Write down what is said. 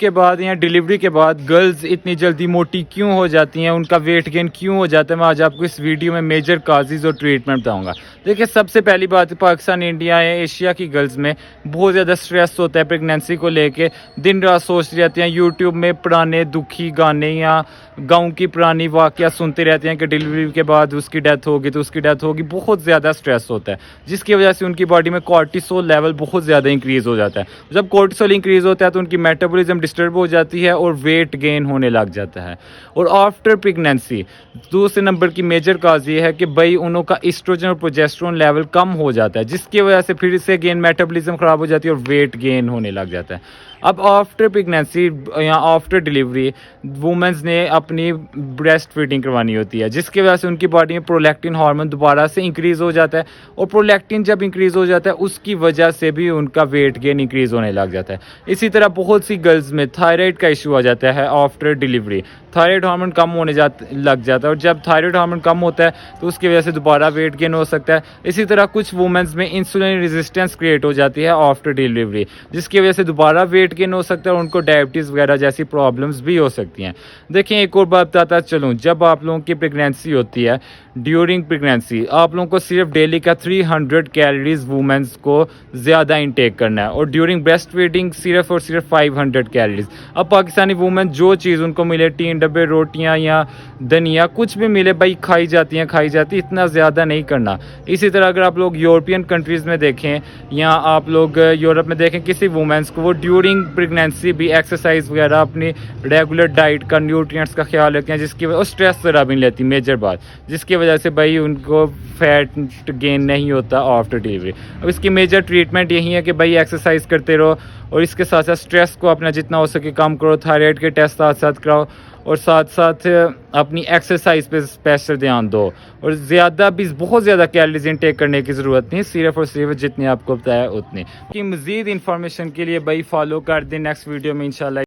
के बाद या डिलीवरी के बाद गर्ल्स इतनी जल्दी मोटी क्यों हो जाती हैं, उनका वेट गेन क्यों हो जाता है, मैं आज आपको इस वीडियो में मेजर काजेज़ और ट्रीटमेंट बताऊंगा। देखिए, सबसे पहली बात पाकिस्तान, इंडिया या एशिया की गर्ल्स में बहुत ज़्यादा स्ट्रेस होता है प्रेगनेंसी को लेके। दिन रात सोचती रहती हैं, यूट्यूब में पुराने दुखी गाने या गाँव की पुरानी वाक़या सुनते रहते हैं कि डिलीवरी के बाद उसकी डेथ होगी तो उसकी डेथ होगी। बहुत ज़्यादा स्ट्रेस होता है जिसकी वजह से उनकी बॉडी में कॉर्टिसोल लेवल बहुत ज़्यादा इंक्रीज़ हो जाता है। जब कॉर्टिसोल इंक्रीज़ होता है तो उनकी मेटाबॉलिज्म डिस्टर्ब हो जाती है और वेट गेन होने लग जाता है। और आफ्टर प्रेगनेंसी दूसरे नंबर की मेजर काज ये है कि भाई उनों का एस्ट्रोजन और प्रोजेस्टेरोन लेवल कम हो जाता है, जिसकी वजह से फिर से गेन मेटाबॉलिज्म ख़राब हो जाती है और वेट गेन होने लग जाता है। अब आफ्टर प्रेगनेंसी या आफ्टर डिलीवरी वुमेंस ने अपनी ब्रेस्ट फीडिंग करवानी होती है, जिसकी वजह से उनकी बॉडी में प्रोलैक्टिन हार्मोन दोबारा से इंक्रीज़ हो जाता है। और प्रोलैक्टिन जब इंक्रीज़ हो जाता है उसकी वजह से भी उनका वेट गेन इंक्रीज़ होने लग जाता है। इसी तरह बहुत सी गर्ल्स में थायराइड का इशू आ जाता है आफ्टर डिलीवरी। थायराइड हार्मोन कम होने लग जाता है और जब थायराइड हार्मोन कम होता है तो उसकी वजह से दोबारा वेट गेन हो सकता है। इसी तरह कुछ वुमेंस में इंसुलिन रेजिस्टेंस क्रिएट हो जाती है आफ्टर डिलीवरी, जिसकी वजह से दोबारा वेट गेन हो सकता है और उनको डायबिटीज़ वगैरह जैसी प्रॉब्लम्स भी हो सकती हैं। देखिए, एक और बात बताता चलूँ, जब आप लोगों की प्रेगनेंसी होती है, ड्यूरिंग प्रेगनेंसी आप लोगों को सिर्फ डेली का 300 कैलोरीज वुमेंस को ज़्यादा इंटेक करना है और ड्यूरिंग ब्रेस्ट फीडिंग सिर्फ और सिर्फ 500 कैलोरीज। अब पाकिस्तानी वुमेन जो चीज़ उनको मिले, 3 डब्बे रोटियां या धनिया कुछ भी मिले भाई खाई जाती हैं, इतना ज़्यादा नहीं करना। इसी तरह अगर आप लोग यूरोपियन कंट्रीज़ में देखें या आप लोग यूरोप में देखें किसी वुमेंस को, वो ड्यूरिंग प्रेगनेंसी भी एक्सरसाइज वगैरह अपनी रेगुलर डाइट का, न्यूट्रिएंट्स का ख्याल रखते हैं, जिसकी वजह स्ट्रेस ज़रा भी नहीं लेती, मेजर बात, जिसकी वजह से भाई उनको फैट गेन नहीं होता आफ्टर डिलीवरी। अब इसकी मेजर ट्रीटमेंट यही है कि भाई एक्सरसाइज करते रहो और इसके साथ साथ स्ट्रेस को अपना जितना हो सके कम करो, थायराइड के टेस्ट साथ साथ कराओ और साथ साथ अपनी एक्सरसाइज पे स्पेशल ध्यान दो। और बहुत ज़्यादा कैलोरीज इनटेक करने की ज़रूरत नहीं, सिर्फ और सिर्फ जितनी आपको बताया उतनी। कि मज़ीद इन्फॉर्मेशन के लिए भाई फॉलो कर दें नेक्स्ट वीडियो में इंशाल्लाह।